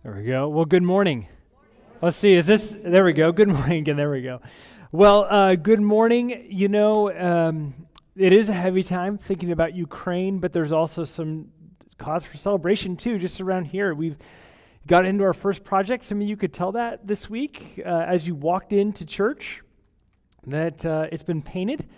There we go. Well, good morning. Let's see, there we go. Good morning again, there we go. Well, good morning. It is a heavy time thinking about Ukraine, but there's also some cause for celebration too, just around here. We've got into our first project. Some of you could tell that this week as you walked into church that it's been painted.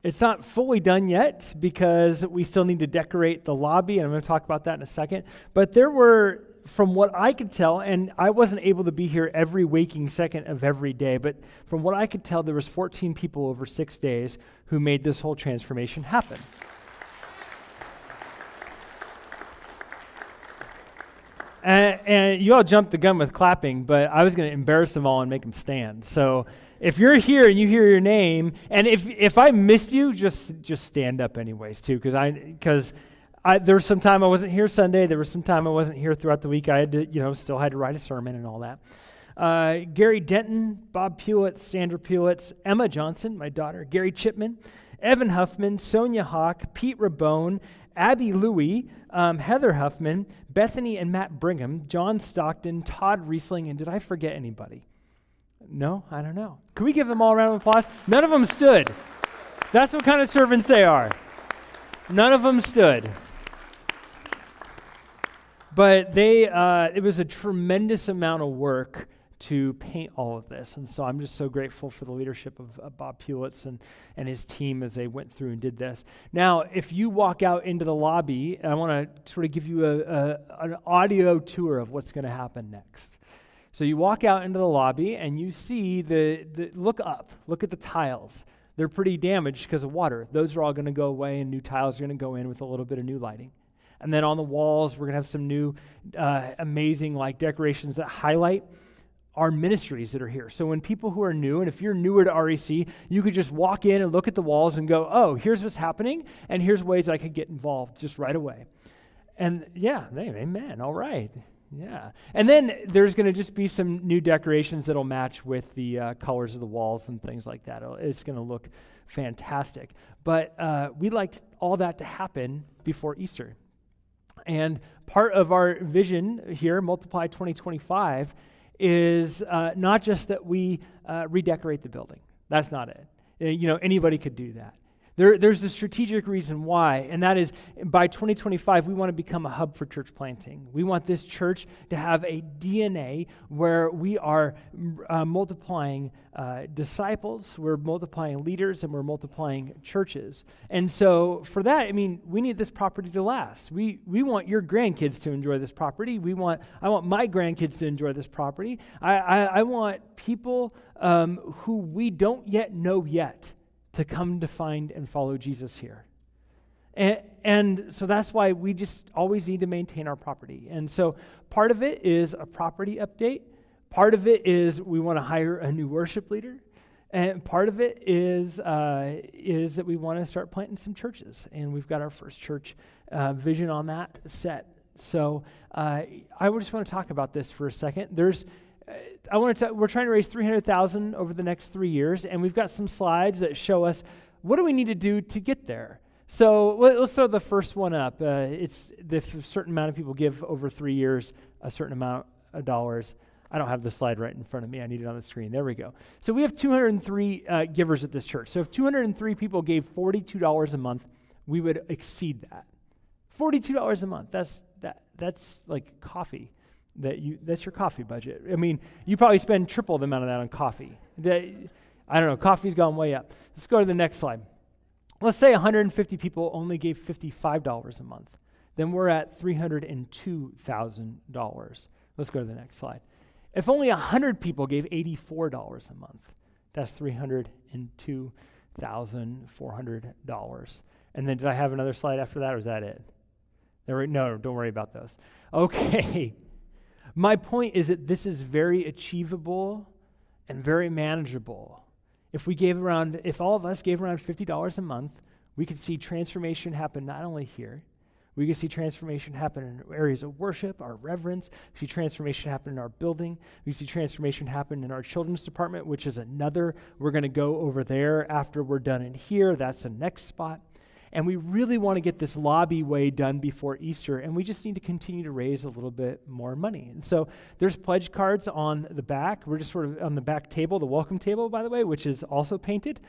It's not fully done yet because we still need to decorate the lobby, and I'm going to talk about that in a second. But there were, from what I could tell, and I wasn't able to be here every waking second of every day, but from what I could tell, there was 14 people over 6 days who made this whole transformation happen. And you all jumped the gun with clapping, but I was going to embarrass them all and make them stand. So if you're here and you hear your name, and if I missed you, just stand up anyways too, because there was some time I wasn't here Sunday. There was some time I wasn't here throughout the week. I had to, still had to write a sermon and all that. Gary Denton, Bob Pewitz, Sandra Pewitz, Emma Johnson, my daughter, Gary Chipman, Evan Huffman, Sonia Hawk, Pete Rabone, Abby Louie, Heather Huffman, Bethany and Matt Brigham, John Stockton, Todd Riesling, and did I forget anybody? No? I don't know. Can we give them all a round of applause? None of them stood. That's what kind of servants they are. None of them stood. But it was a tremendous amount of work to paint all of this. And so I'm just so grateful for the leadership of Bob Pewitz and his team as they went through and did this. Now, if you walk out into the lobby, I want to sort of give you an audio tour of what's going to happen next. So you walk out into the lobby and you see look up, look at the tiles. They're pretty damaged because of water. Those are all going to go away and new tiles are going to go in with a little bit of new lighting. And then on the walls, we're going to have some new amazing decorations that highlight our ministries that are here. So when people who are new, and if you're newer to REC, you could just walk in and look at the walls and go, oh, here's what's happening, and here's ways I could get involved just right away. And yeah, amen, all right. Yeah. And then there's going to just be some new decorations that'll match with the colors of the walls and things like that. It's going to look fantastic. But we'd like all that to happen before Easter. And part of our vision here, Multiply 2025, is not just that we redecorate the building. That's not it. Anybody could do that. There's a strategic reason why, and that is by 2025, we want to become a hub for church planting. We want this church to have a DNA where we are multiplying disciples, we're multiplying leaders, and we're multiplying churches. And so for that, we need this property to last. We want your grandkids to enjoy this property. I want my grandkids to enjoy this property. I want people who we don't yet know yet to come to find and follow Jesus here. And so that's why we just always need to maintain our property. And so part of it is a property update. Part of it is we want to hire a new worship leader. And part of it is that we want to start planting some churches. And we've got our first church vision on that set. So I just want to talk about this for a second. We're trying to raise $300,000 over the next 3 years, and we've got some slides that show us what do we need to do to get there. So let's throw the first one up. It's if a certain amount of people give over 3 years a certain amount of dollars. I don't have the slide right in front of me. I need it on the screen. There we go. So we have 203 givers at this church. So if 203 people gave $42 a month, we would exceed that. $42 a month. That's like coffee. That's your coffee budget. You probably spend triple the amount of that on coffee. I don't know, coffee's gone way up. Let's go to the next slide. Let's say 150 people only gave $55 a month. Then we're at $302,000. Let's go to the next slide. If only 100 people gave $84 a month, that's $302,400. And then did I have another slide after that, or is that it? No, don't worry about those. Okay. My point is that this is very achievable and very manageable. If all of us gave around $50 a month, we could see transformation happen not only here, we could see transformation happen in areas of worship, our reverence, we see transformation happen in our building, we see transformation happen in our children's department, which is we're going to go over there after we're done in here, that's the next spot. And we really want to get this lobby way done before Easter, and we just need to continue to raise a little bit more money. And so there's pledge cards on the back. We're just sort of on the back table, the welcome table, by the way, which is also painted.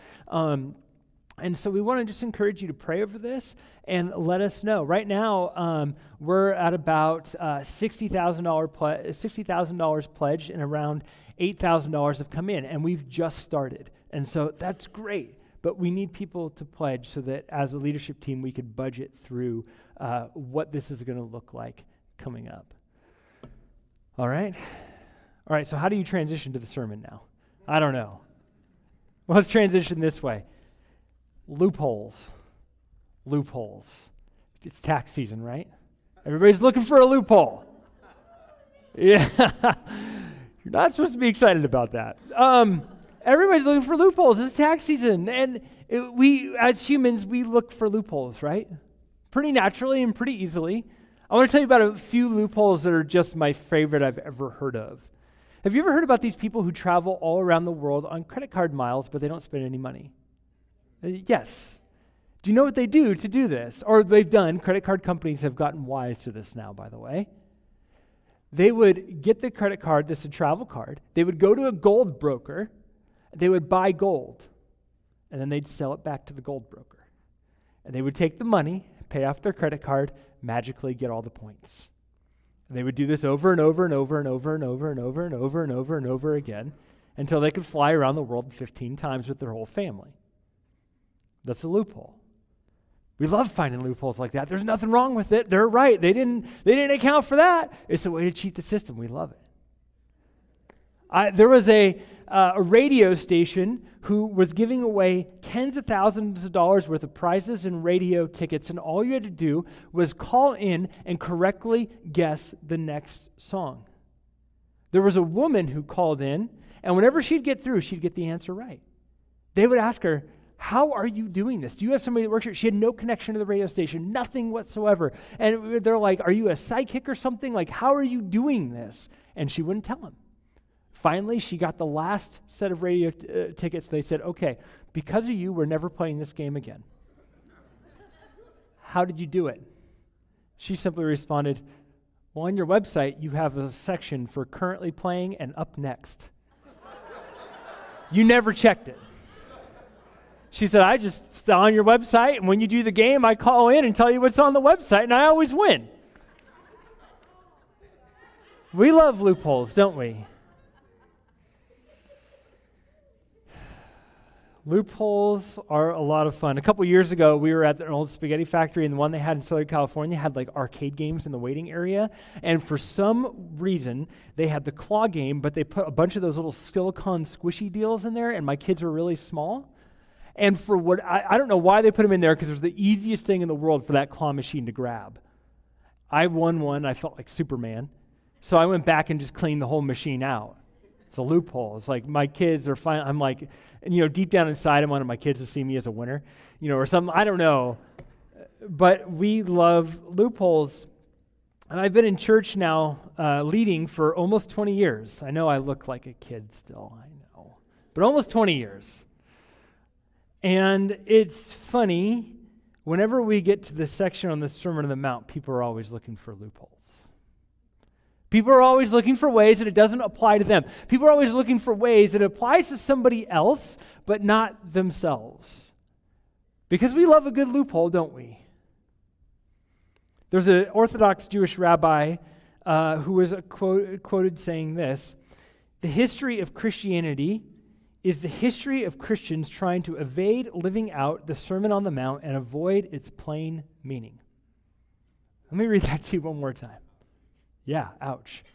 And so we want to just encourage you to pray over this and let us know. Right now, we're at about $60,000 pledged, and around $8,000 have come in, and we've just started. And so that's great. But we need people to pledge so that as a leadership team, we could budget through what this is going to look like coming up. All right? All right, so how do you transition to the sermon now? I don't know. Well, let's transition this way. Loopholes. It's tax season, right? Everybody's looking for a loophole. Yeah. You're not supposed to be excited about that. Everybody's looking for loopholes. It's tax season. And we, as humans, we look for loopholes, right? Pretty naturally and pretty easily. I want to tell you about a few loopholes that are just my favorite I've ever heard of. Have you ever heard about these people who travel all around the world on credit card miles, but they don't spend any money? Yes. Do you know what they do to do this? Or they've done. Credit card companies have gotten wise to this now, by the way. They would get the credit card, this is a travel card. They would go to a gold broker. They would buy gold, and then they'd sell it back to the gold broker. And they would take the money, pay off their credit card, magically get all the points. And they would do this over and over and over and over and over and over and over and over and over again until they could fly around the world 15 times with their whole family. That's a loophole. We love finding loopholes like that. There's nothing wrong with it. They're right. They didn't account for that. It's a way to cheat the system. We love it. There was a radio station who was giving away tens of thousands of dollars worth of prizes and radio tickets, and all you had to do was call in and correctly guess the next song. There was a woman who called in, and whenever she'd get through, she'd get the answer right. They would ask her, how are you doing this? Do you have somebody that works here? She had no connection to the radio station, nothing whatsoever. And they're like, are you a sidekick or something? Like, how are you doing this? And she wouldn't tell them. Finally, she got the last set of radio tickets. They said, okay, because of you, we're never playing this game again. How did you do it? She simply responded, well, on your website, you have a section for currently playing and up next. You never checked it. She said, I just saw on your website, and when you do the game, I call in and tell you what's on the website, and I always win. We love loopholes, don't we? Loopholes are a lot of fun. A couple years ago, we were at an old spaghetti factory, and the one they had in Southern California had like arcade games in the waiting area. And for some reason, they had the claw game, but they put a bunch of those little silicone squishy deals in there, and my kids were really small. And for what, I don't know why they put them in there, because it was the easiest thing in the world for that claw machine to grab. I won one. I felt like Superman. So I went back and just cleaned the whole machine out. It's a loophole. It's like my kids are fine. I'm like, deep down inside, I wanted my kids to see me as a winner, or something. I don't know. But we love loopholes. And I've been in church now leading for almost 20 years. I know I look like a kid still. I know. But almost 20 years. And it's funny, whenever we get to the section on the Sermon on the Mount, people are always looking for loopholes. People are always looking for ways that it doesn't apply to them. People are always looking for ways that it applies to somebody else, but not themselves. Because we love a good loophole, don't we? There's an Orthodox Jewish rabbi who was quoted saying this: the history of Christianity is the history of Christians trying to evade living out the Sermon on the Mount and avoid its plain meaning. Let me read that to you one more time. Yeah, ouch.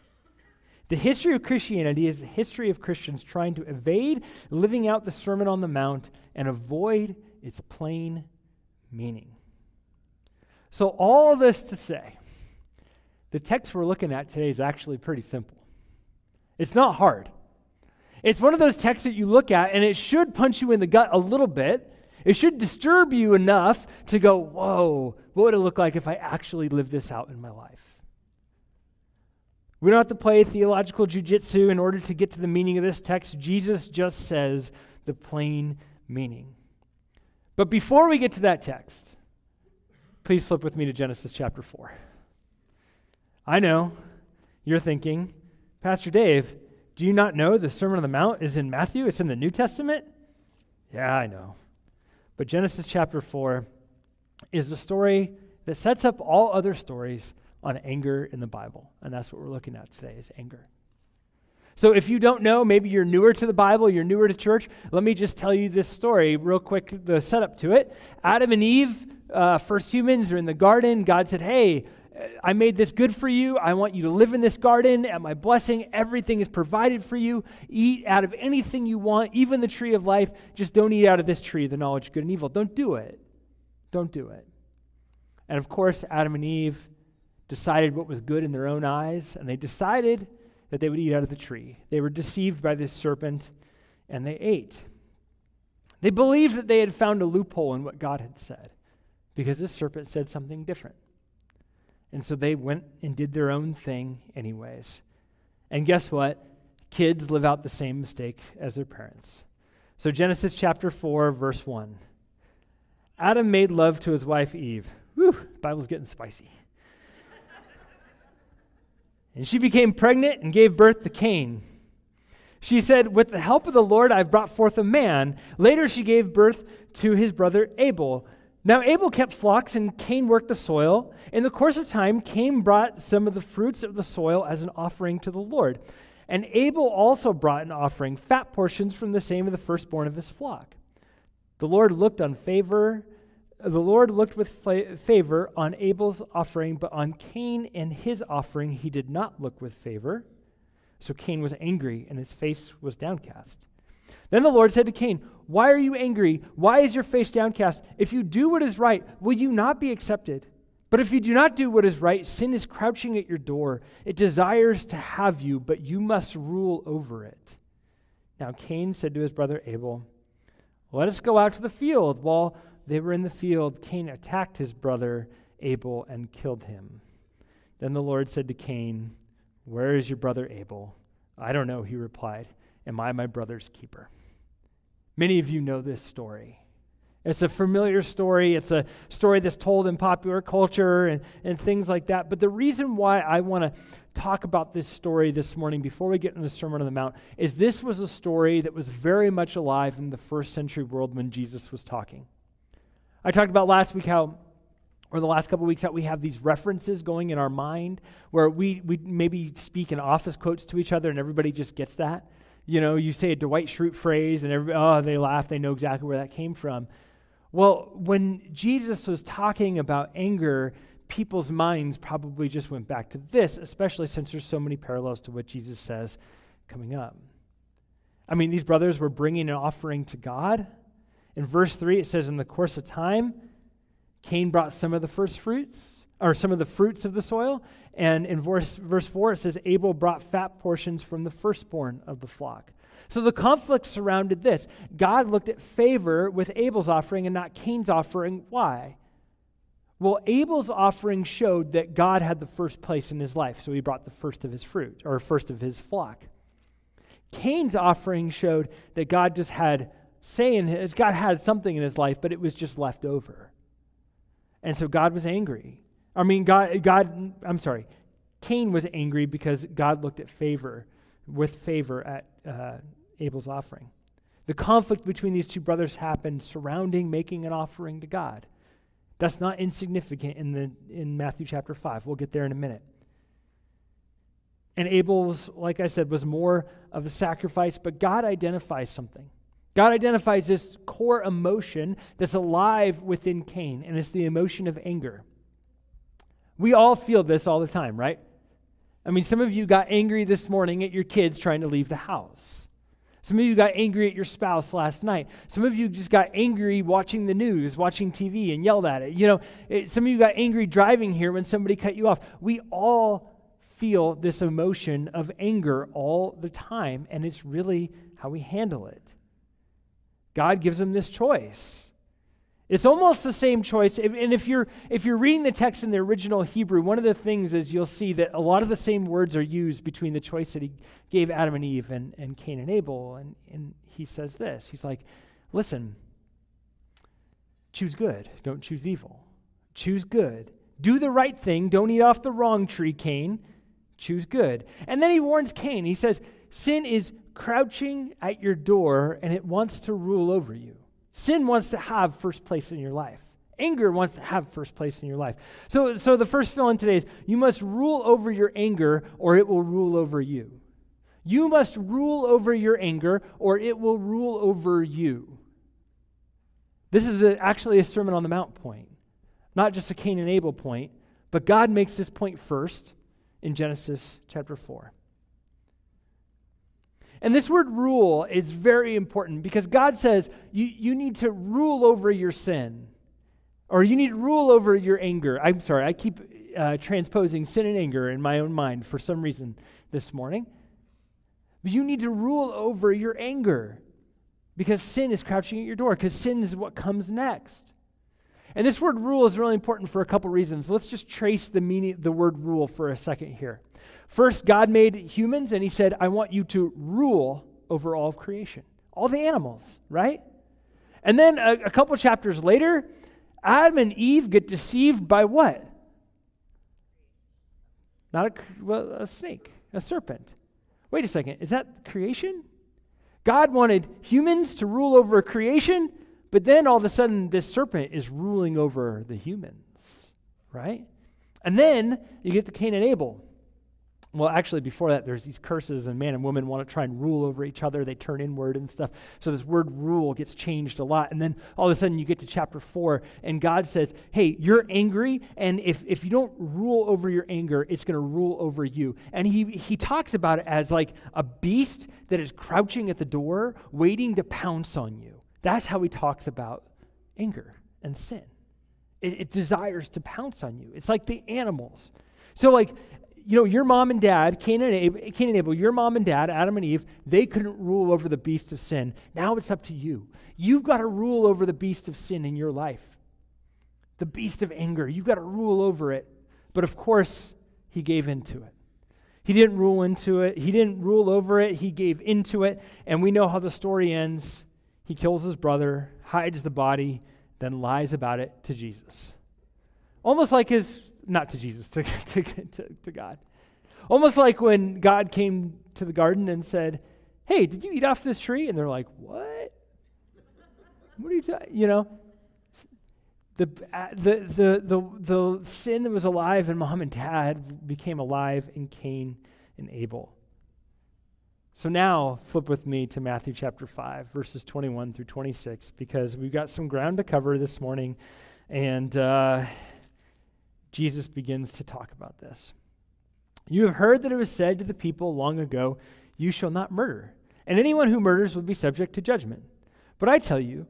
The history of Christianity is the history of Christians trying to evade living out the Sermon on the Mount and avoid its plain meaning. So all of this to say, the text we're looking at today is actually pretty simple. It's not hard. It's one of those texts that you look at, and it should punch you in the gut a little bit. It should disturb you enough to go, whoa, what would it look like if I actually lived this out in my life? We don't have to play theological jujitsu in order to get to the meaning of this text. Jesus just says the plain meaning. But before we get to that text, Please flip with me to Genesis chapter 4. I know you're thinking, Pastor Dave, do you not know the Sermon on the Mount is in Matthew? It's in the New Testament? Yeah, I know. But Genesis chapter 4 is the story that sets up all other stories on anger in the Bible. And that's what we're looking at today, is anger. So if you don't know, maybe you're newer to the Bible, you're newer to church, let me just tell you this story real quick, the setup to it. Adam and Eve, first humans, are in the garden. God said, hey, I made this good for you. I want you to live in this garden. At my blessing, everything is provided for you. Eat out of anything you want, even the tree of life. Just don't eat out of this tree, the knowledge of good and evil. Don't do it. Don't do it. And of course, Adam and Eve decided what was good in their own eyes, and they decided that they would eat out of the tree. They were deceived by this serpent, and they ate. They believed that they had found a loophole in what God had said, because this serpent said something different. And so they went and did their own thing anyways. And guess what? Kids live out the same mistake as their parents. So Genesis chapter 4, verse 1. Adam made love to his wife Eve. Whew, the Bible's getting spicy. And she became pregnant and gave birth to Cain. She said, with the help of the Lord, I've brought forth a man. Later she gave birth to his brother Abel. Now Abel kept flocks and Cain worked the soil. In the course of time, Cain brought some of the fruits of the soil as an offering to the Lord. And Abel also brought an offering, fat portions from the same of the firstborn of his flock. The Lord looked with favor on Abel's offering, but on Cain and his offering he did not look with favor. So Cain was angry, and his face was downcast. Then the Lord said to Cain, why are you angry? Why is your face downcast? If you do what is right, will you not be accepted? But if you do not do what is right, sin is crouching at your door. It desires to have you, but you must rule over it. Now Cain said to his brother Abel, let us go out to the field. While they were in the field, Cain attacked his brother Abel and killed him. Then the Lord said to Cain, where is your brother Abel? I don't know, he replied. Am I my brother's keeper? Many of you know this story. It's a familiar story. It's a story that's told in popular culture and things like that. But the reason why I want to talk about this story this morning before we get into the Sermon on the Mount is this was a story that was very much alive in the first century world when Jesus was talking. I talked about last week the last couple of weeks, how we have these references going in our mind where we maybe speak in office quotes to each other and everybody just gets that. You know, you say a Dwight Schrute phrase and everybody, they laugh, they know exactly where that came from. Well, when Jesus was talking about anger, people's minds probably just went back to this, especially since there's so many parallels to what Jesus says coming up. I mean, these brothers were bringing an offering to God. In verse 3, it says, in the course of time, Cain brought some of the first fruits, or some of the fruits of the soil. And in verse 4, it says, Abel brought fat portions from the firstborn of the flock. So the conflict surrounded this. God looked at favor with Abel's offering and not Cain's offering. Why? Well, Abel's offering showed that God had the first place in his life, so he brought the first of his fruit, or first of his flock. Cain's offering showed that God just had God had something in his life, but it was just left over. And so God was angry. Cain was angry because God looked at favor at Abel's offering. The conflict between these two brothers happened surrounding making an offering to God. That's not insignificant in Matthew chapter 5. We'll get there in a minute. And Abel's, like I said, was more of a sacrifice, but God identifies something. God identifies this core emotion that's alive within Cain, and it's the emotion of anger. We all feel this all the time, right? I mean, some of you got angry this morning at your kids trying to leave the house. Some of you got angry at your spouse last night. Some of you just got angry watching the news, watching TV, and yelled at it. You know, some of you got angry driving here when somebody cut you off. We all feel this emotion of anger all the time, and it's really how we handle it. God gives them this choice. It's almost the same choice. And if you're reading the text in the original Hebrew, one of the things is you'll see that a lot of the same words are used between the choice that he gave Adam and Eve and Cain and Abel. And he says this. He's like, listen, choose good. Don't choose evil. Choose good. Do the right thing. Don't eat off the wrong tree, Cain. Choose good. And then he warns Cain. He says, sin is crouching at your door, and it wants to rule over you. Sin wants to have first place in your life. Anger wants to have first place in your life. So the first fill-in today is, you must rule over your anger, or it will rule over you. You must rule over your anger, or it will rule over you. This is actually a Sermon on the Mount point. Not just a Cain and Abel point, but God makes this point first in Genesis chapter 4. And this word rule is very important because God says you need to rule over your sin, or you need to rule over your anger. I'm sorry, I keep transposing sin and anger in my own mind for some reason this morning. But you need to rule over your anger because sin is crouching at your door, because sin is what comes next. And this word rule is really important for a couple reasons. Let's just trace the meaning of the word rule for a second here. First, God made humans, and he said, I want you to rule over all of creation, all the animals, right? And then a couple chapters later, Adam and Eve get deceived by what? Not a snake, a serpent. Wait a second, is that creation? God wanted humans to rule over creation, but then all of a sudden, this serpent is ruling over the humans, right? And then you get to Cain and Abel. Well, actually, before that, there's these curses, and man and woman want to try and rule over each other. They turn inward and stuff. So this word rule gets changed a lot. And then all of a sudden, you get to chapter 4, and God says, hey, you're angry, and if you don't rule over your anger, it's going to rule over you. And he talks about it as like a beast that is crouching at the door, waiting to pounce on you. That's how he talks about anger and sin. It desires to pounce on you. It's like the animals. So like, you know, your mom and dad, Cain and Abel, your mom and dad, Adam and Eve, they couldn't rule over the beast of sin. Now it's up to you. You've got to rule over the beast of sin in your life. The beast of anger. You've got to rule over it. But of course, he gave into it. He didn't rule into it. He didn't rule over it. He gave into it. And we know how the story ends. He kills his brother, hides the body, then lies about it to Jesus. Almost like not to Jesus, to God. Almost like when God came to the garden and said, hey, did you eat off this tree? And they're like, what? What are you talking? You know, the sin that was alive in mom and dad became alive in Cain and Abel. So now, flip with me to Matthew chapter 5, verses 21 through 26, because we've got some ground to cover this morning, and Jesus begins to talk about this. You have heard that it was said to the people long ago, you shall not murder, and anyone who murders will be subject to judgment. But I tell you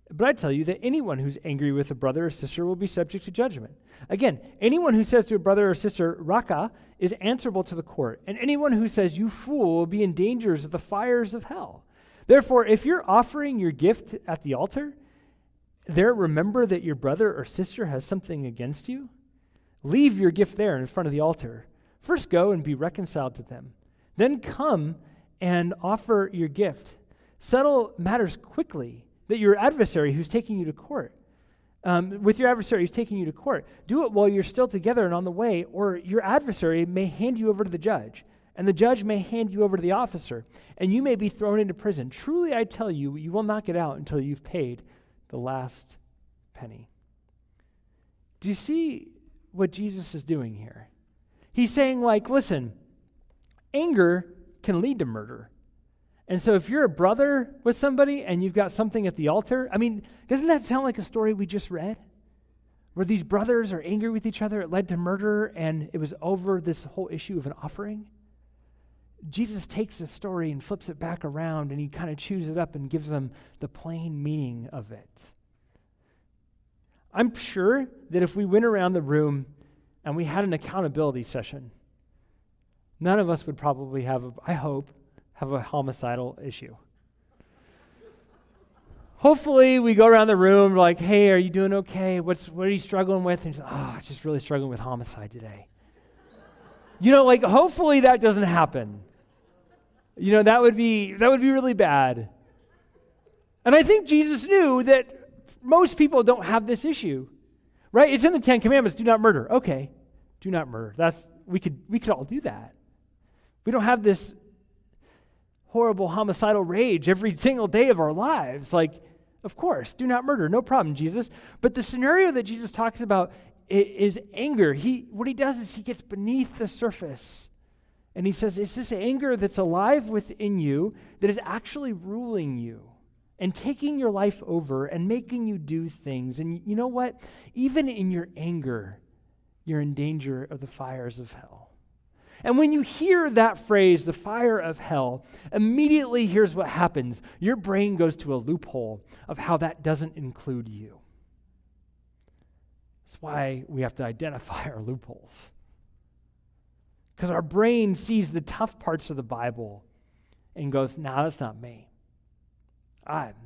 that anyone who's angry with a brother or sister will be subject to judgment. Again, anyone who says to a brother or sister, Raka, is answerable to the court, and anyone who says, you fool, will be in dangers of the fires of hell. Therefore, if you're offering your gift at the altar, there remember that your brother or sister has something against you. Leave your gift there in front of the altar. First go and be reconciled to them. Then come and offer your gift. Settle matters quickly, that your adversary who's taking you to court, with your adversary who's taking you to court, do it while you're still together and on the way, or your adversary may hand you over to the judge, and the judge may hand you over to the officer, and you may be thrown into prison. Truly, I tell you, you will not get out until you've paid the last penny. Do you see what Jesus is doing here? He's saying, like, listen, anger can lead to murder. And so if you're a brother with somebody and you've got something at the altar, I mean, doesn't that sound like a story we just read? Where these brothers are angry with each other, it led to murder, and it was over this whole issue of an offering. Jesus takes this story and flips it back around, and he kind of chews it up and gives them the plain meaning of it. I'm sure that if we went around the room and we had an accountability session, none of us would probably have a homicidal issue. Hopefully we go around the room like, hey, are you doing okay? What are you struggling with? And I'm just really struggling with homicide today. You know, like, hopefully that doesn't happen. You know, that would be really bad. And I think Jesus knew that most people don't have this issue. right? It's in the Ten Commandments, do not murder. Okay, do not murder. We could all do that. We don't have this horrible homicidal rage every single day of our lives. Like, of course, do not murder, no problem, Jesus. But the scenario that Jesus talks about is anger. What he does is he gets beneath the surface. And he says, it's this anger that's alive within you that is actually ruling you and taking your life over and making you do things. And you know what? Even in your anger, you're in danger of the fires of hell. And when you hear that phrase, the fire of hell, immediately here's what happens. Your brain goes to a loophole of how that doesn't include you. That's why we have to identify our loopholes. Because our brain sees the tough parts of the Bible and goes, nah, that's not me.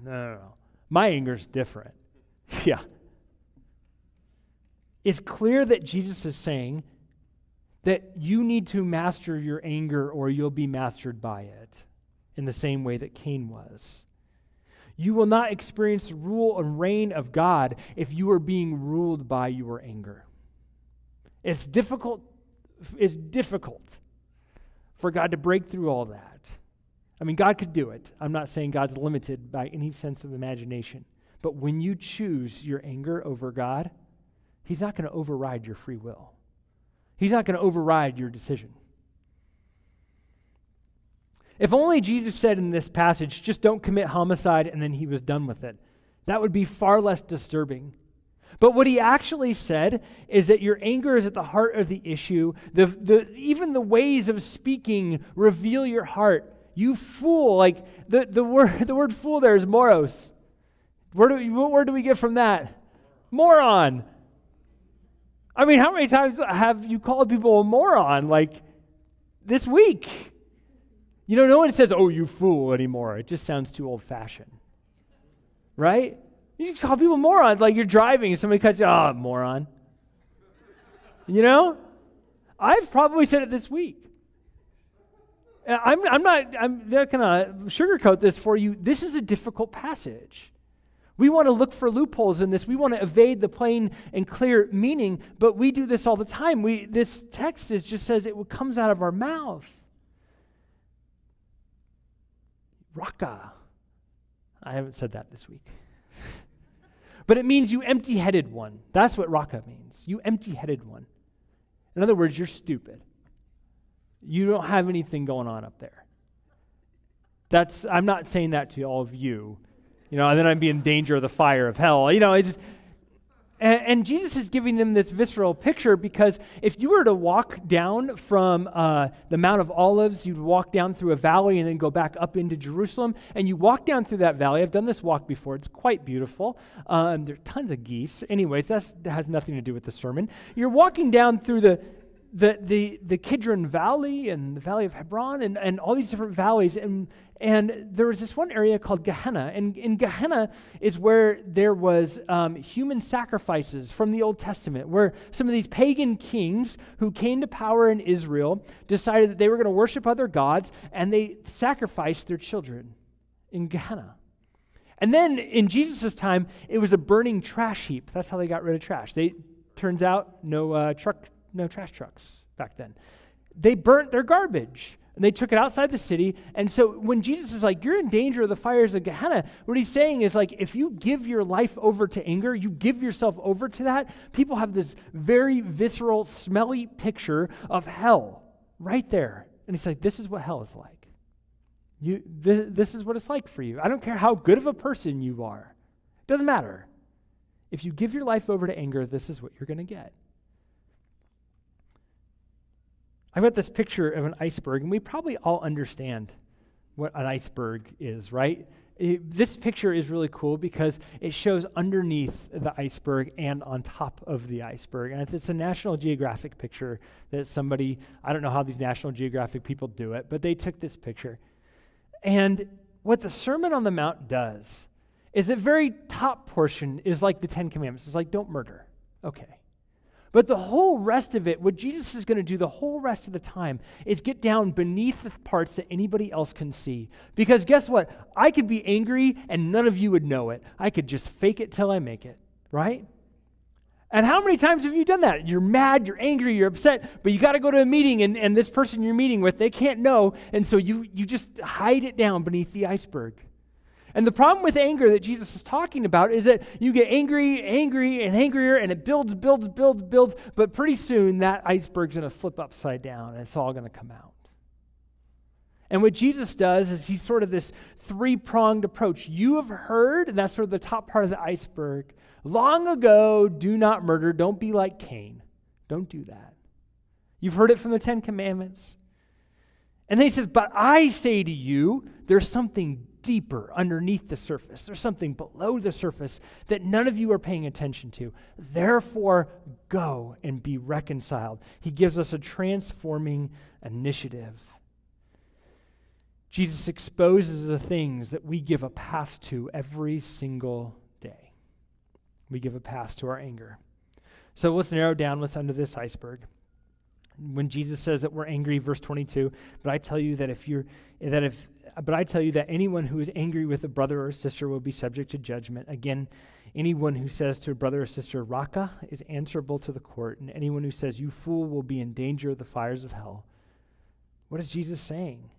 No. My anger's different. Yeah. It's clear that Jesus is saying that you need to master your anger or you'll be mastered by it in the same way that Cain was. You will not experience the rule and reign of God if you are being ruled by your anger. It's difficult for God to break through all that. I mean, God could do it. I'm not saying God's limited by any sense of imagination. But when you choose your anger over God, he's not going to override your free will. He's not going to override your decision. If only Jesus said in this passage, just don't commit homicide, and then he was done with it. That would be far less disturbing. But what he actually said is that your anger is at the heart of the issue. Even the ways of speaking reveal your heart. You fool, like the word fool there is moros. What word do we get from that? Moron. I mean, how many times have you called people a moron, like this week? You know, no one says, oh, you fool anymore. It just sounds too old-fashioned, right? You call people morons, like you're driving and somebody cuts you, oh, moron. You know? I've probably said it this week. I'm not going to sugarcoat this for you. This is a difficult passage. We want to look for loopholes in this. We want to evade the plain and clear meaning, but we do this all the time. This text just says it comes out of our mouth. Raka. I haven't said that this week. But it means you empty-headed one. That's what raka means. You empty-headed one. In other words, you're stupid. You don't have anything going on up there. I'm not saying that to all of you. You know, and then I'd be in danger of the fire of hell. You know, and Jesus is giving them this visceral picture because if you were to walk down from the Mount of Olives, you'd walk down through a valley and then go back up into Jerusalem, and you walk down through that valley. I've done this walk before. It's quite beautiful. There are tons of geese. Anyways, that has nothing to do with the sermon. You're walking down through the Kidron Valley and the Valley of Hebron and all these different valleys. And there was this one area called Gehenna. And in Gehenna is where there was human sacrifices from the Old Testament, where some of these pagan kings who came to power in Israel decided that they were going to worship other gods, and they sacrificed their children in Gehenna. And then in Jesus' time, it was a burning trash heap. That's how they got rid of trash. Turns out no trash trucks back then. They burnt their garbage, and they took it outside the city. And so when Jesus is like, you're in danger of the fires of Gehenna, what he's saying is like, if you give your life over to anger, you give yourself over to that, people have this very visceral, smelly picture of hell right there. And he's like, this is what hell is like. This is what it's like for you. I don't care how good of a person you are. It doesn't matter. If you give your life over to anger, this is what you're going to get. I've got this picture of an iceberg, and we probably all understand what an iceberg is, right? This picture is really cool because it shows underneath the iceberg and on top of the iceberg. And it's a National Geographic picture that I don't know how these National Geographic people do it, but they took this picture. And what the Sermon on the Mount does is the very top portion is like the Ten Commandments. It's like, don't murder. Okay. But the whole rest of it, what Jesus is going to do the whole rest of the time is get down beneath the parts that anybody else can see. Because guess what? I could be angry and none of you would know it. I could just fake it till I make it, right? And how many times have you done that? You're mad, you're angry, you're upset, but you got to go to a meeting, and this person you're meeting with, they can't know, and so you just hide it down beneath the iceberg. And the problem with anger that Jesus is talking about is that you get angry, and angrier, and it builds, but pretty soon that iceberg's going to flip upside down, and it's all going to come out. And what Jesus does is he's sort of this three-pronged approach. You have heard, and that's sort of the top part of the iceberg, long ago, do not murder, don't be like Cain. Don't do that. You've heard it from the 10 Commandments. And then he says, but I say to you, there's something deeper underneath the surface. There's something below the surface that none of you are paying attention to. Therefore, go and be reconciled. He gives us a transforming initiative. Jesus exposes the things that we give a pass to every single day. We give a pass to our anger. So let's narrow down what's under this iceberg. When Jesus says that we're angry, verse 22, but I tell you that anyone who is angry with a brother or sister will be subject to judgment. Again, anyone who says to a brother or sister, Raka, is answerable to the court, and anyone who says, you fool, will be in danger of the fires of hell. What is Jesus saying?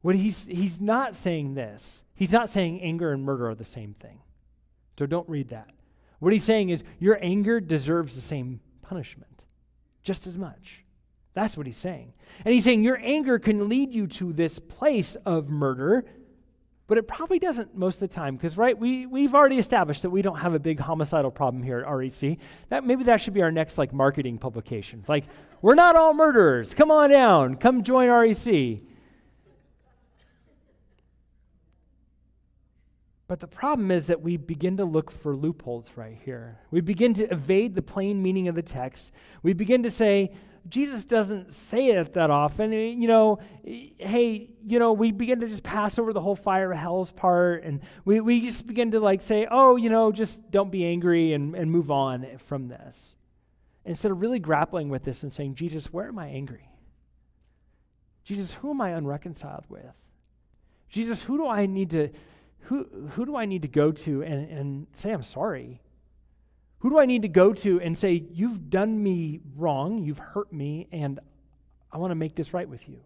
He's not saying this. He's not saying anger and murder are the same thing. So don't read that. What he's saying is your anger deserves the same punishment, just as much. That's what he's saying. And he's saying your anger can lead you to this place of murder, but it probably doesn't most of the time, because, right, we've already established that we don't have a big homicidal problem here at REC. Maybe that should be our next, marketing publication. We're not all murderers. Come on down. Come join REC. But the problem is that we begin to look for loopholes right here. We begin to evade the plain meaning of the text. We begin to say, Jesus doesn't say it that often. We begin to just pass over the whole fire of hell's part, and we just begin to say, just don't be angry and move on from this. Instead of really grappling with this and saying, Jesus, where am I angry? Jesus, who am I unreconciled with? Jesus, who do I need to go to and say I'm sorry? Who do I need to go to and say, you've done me wrong, you've hurt me, and I want to make this right with you?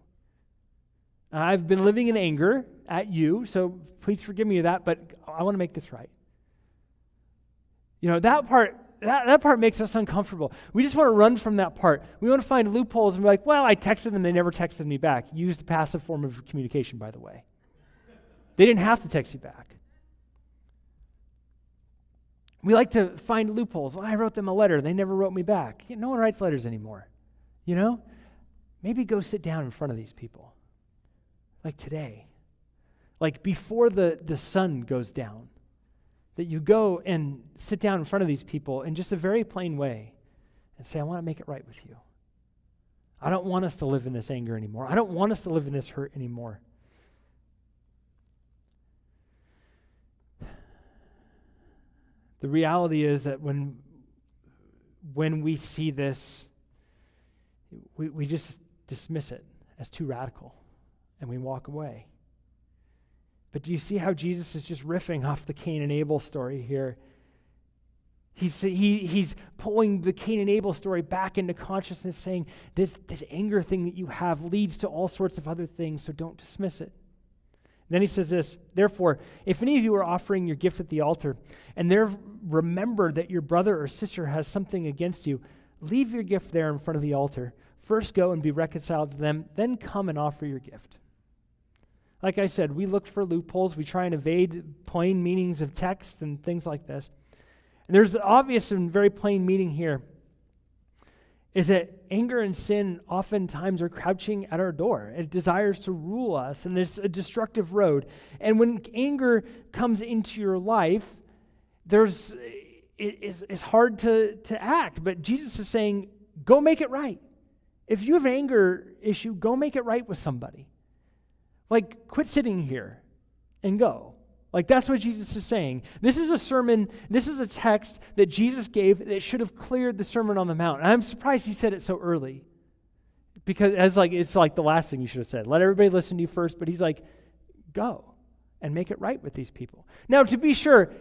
I've been living in anger at you, so please forgive me of that, but I want to make this right. That part makes us uncomfortable. We just want to run from that part. We want to find loopholes and be like, well, I texted them, they never texted me back. Used a passive form of communication, by the way. They didn't have to text you back. We like to find loopholes. Well, I wrote them a letter. They never wrote me back. No one writes letters anymore. Maybe go sit down in front of these people. Like today. Before the sun goes down. That you go and sit down in front of these people in just a very plain way and say, I want to make it right with you. I don't want us to live in this anger anymore. I don't want us to live in this hurt anymore. The reality is that when we see this, we just dismiss it as too radical, and we walk away. But do you see how Jesus is just riffing off the Cain and Abel story here? He's pulling the Cain and Abel story back into consciousness, saying this anger thing that you have leads to all sorts of other things, so don't dismiss it. Then he says this, therefore, if any of you are offering your gift at the altar, and there remember that your brother or sister has something against you, leave your gift there in front of the altar. First go and be reconciled to them, then come and offer your gift. Like I said, we look for loopholes. We try and evade plain meanings of text and things like this. And there's obvious and very plain meaning here, is that anger and sin oftentimes are crouching at our door. It desires to rule us, and there's a destructive road. And when anger comes into your life, it's hard to act. But Jesus is saying, go make it right. If you have an anger issue, go make it right with somebody. Quit sitting here and go. That's what Jesus is saying. This is a sermon, this is a text that Jesus gave that should have cleared the Sermon on the Mount. And I'm surprised he said it so early. Because it's the last thing you should have said. Let everybody listen to you first, but he's like, go and make it right with these people. Now, to be sure,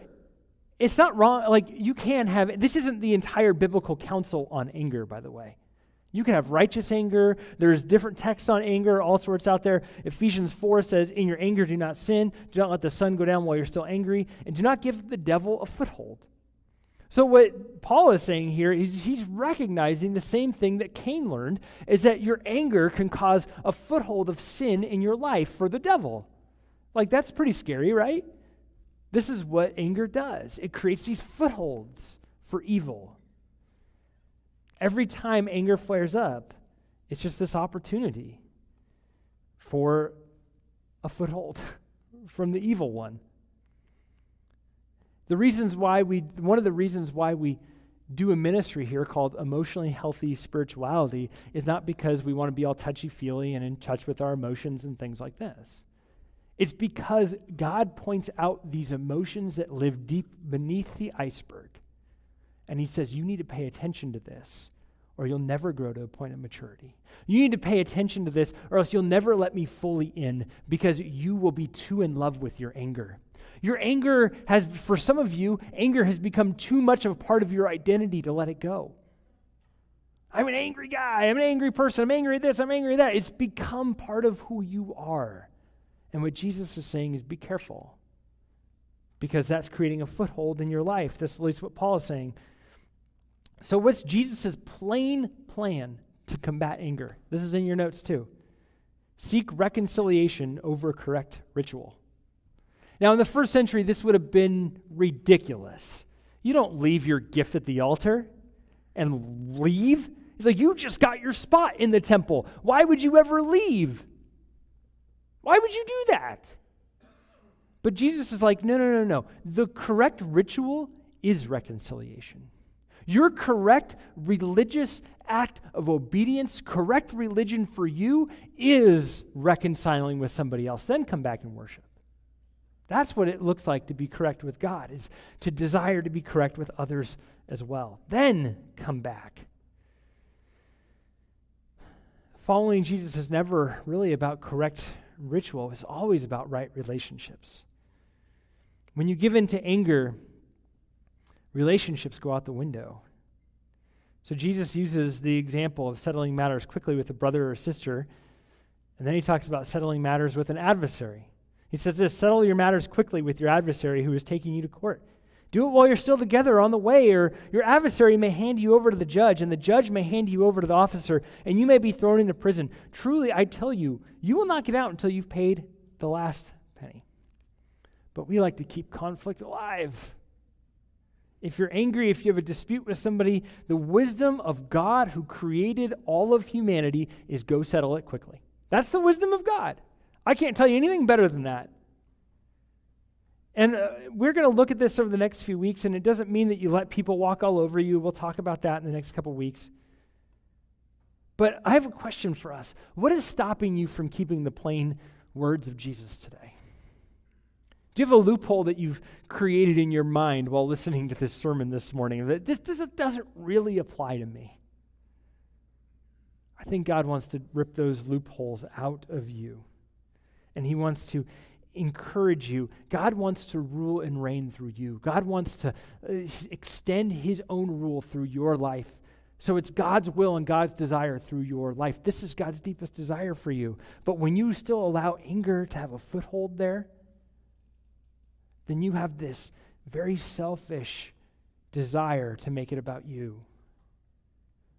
It's not wrong. Like, you can have, this isn't the entire biblical counsel on anger, by the way. You can have righteous anger. There's different texts on anger, all sorts out there. Ephesians 4 says, in your anger do not sin. Do not let the sun go down while you're still angry. And do not give the devil a foothold. So what Paul is saying here is he's recognizing the same thing that Cain learned, is that your anger can cause a foothold of sin in your life for the devil. Like, that's pretty scary, right? This is what anger does. It creates these footholds for evil. Every time anger flares up, it's just this opportunity for a foothold from the evil one. One of the reasons why we do a ministry here called Emotionally Healthy Spirituality is not because we want to be all touchy-feely and in touch with our emotions and things like this. It's because God points out these emotions that live deep beneath the iceberg. And he says, you need to pay attention to this, or you'll never grow to a point of maturity. You need to pay attention to this, or else you'll never let me fully in, because you will be too in love with your anger. Your anger has, for some of you, anger has become too much of a part of your identity to let it go. I'm an angry guy. I'm an angry person. I'm angry at this. I'm angry at that. It's become part of who you are. And what Jesus is saying is be careful, because that's creating a foothold in your life. That's at least what Paul is saying. So what's Jesus' plain plan to combat anger? This is in your notes too. Seek reconciliation over correct ritual. Now, in the first century, this would have been ridiculous. You don't leave your gift at the altar and leave. It's like, you just got your spot in the temple. Why would you ever leave? Why would you do that? But Jesus is like, no. The correct ritual is reconciliation. Your correct religious act of obedience, correct religion for you, is reconciling with somebody else. Then come back and worship. That's what it looks like to be correct with God, is to desire to be correct with others as well. Then come back. Following Jesus is never really about correct ritual. It's always about right relationships. When you give in to anger, relationships go out the window. So Jesus uses the example of settling matters quickly with a brother or sister, and then he talks about settling matters with an adversary. He says this, settle your matters quickly with your adversary who is taking you to court. Do it while you're still together on the way, or your adversary may hand you over to the judge, and the judge may hand you over to the officer, and you may be thrown into prison. Truly, I tell you, you will not get out until you've paid the last penny. But we like to keep conflict alive. If you're angry, if you have a dispute with somebody, the wisdom of God who created all of humanity is go settle it quickly. That's the wisdom of God. I can't tell you anything better than that. And we're going to look at this over the next few weeks, and it doesn't mean that you let people walk all over you. We'll talk about that in the next couple weeks. But I have a question for us. What is stopping you from keeping the plain words of Jesus today? Do you have a loophole that you've created in your mind while listening to this sermon this morning that this doesn't really apply to me? I think God wants to rip those loopholes out of you. And he wants to encourage you. God wants to rule and reign through you. God wants to extend his own rule through your life. So it's God's will and God's desire through your life. This is God's deepest desire for you. But when you still allow anger to have a foothold there, then you have this very selfish desire to make it about you.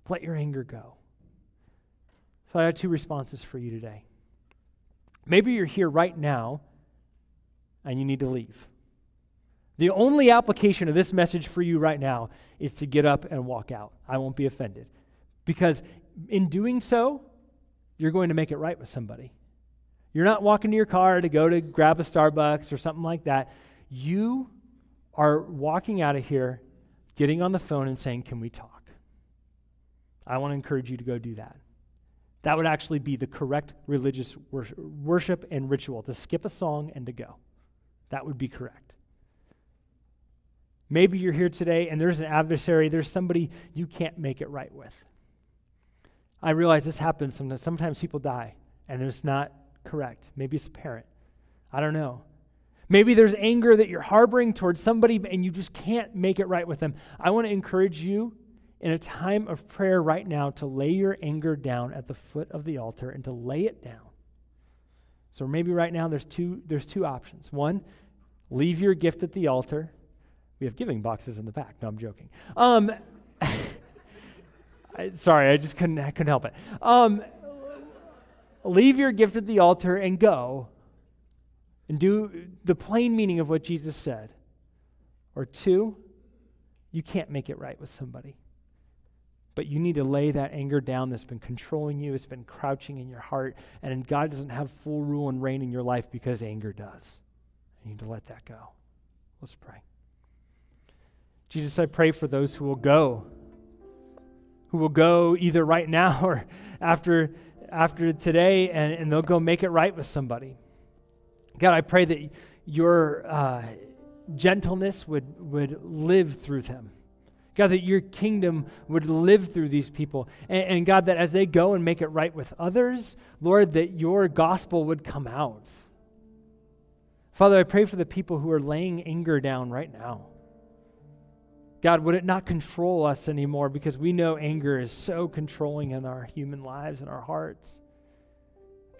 Let your anger go. So I have two responses for you today. Maybe you're here right now and you need to leave. The only application of this message for you right now is to get up and walk out. I won't be offended. Because in doing so, you're going to make it right with somebody. You're not walking to your car to go to grab a Starbucks or something like that. You are walking out of here, getting on the phone and saying, can we talk? I want to encourage you to go do that. That would actually be the correct religious worship and ritual, to skip a song and to go. That would be correct. Maybe you're here today and there's an adversary, there's somebody you can't make it right with. I realize this happens sometimes. Sometimes people die and it's not correct. Maybe it's a parent. I don't know. Maybe there's anger that you're harboring towards somebody and you just can't make it right with them. I want to encourage you in a time of prayer right now to lay your anger down at the foot of the altar and to lay it down. So maybe right now there's two options. One, leave your gift at the altar. We have giving boxes in the back. No, I'm joking. Sorry, I just couldn't help it. Leave your gift at the altar and go and do the plain meaning of what Jesus said. Or two, you can't make it right with somebody. But you need to lay that anger down that's been controlling you, it's been crouching in your heart, and God doesn't have full rule and reign in your life because anger does. You need to let that go. Let's pray. Jesus, I pray for those who will go either right now or after today, and they'll go make it right with somebody. God, I pray that your gentleness would live through them. God, that your kingdom would live through these people. And God, that as they go and make it right with others, Lord, that your gospel would come out. Father, I pray for the people who are laying anger down right now. God, would it not control us anymore, because we know anger is so controlling in our human lives and our hearts.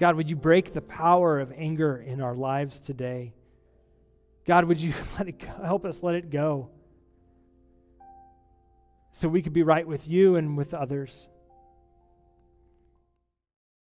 God, would you break the power of anger in our lives today? God, would you let it go, help us let it go so we could be right with you and with others.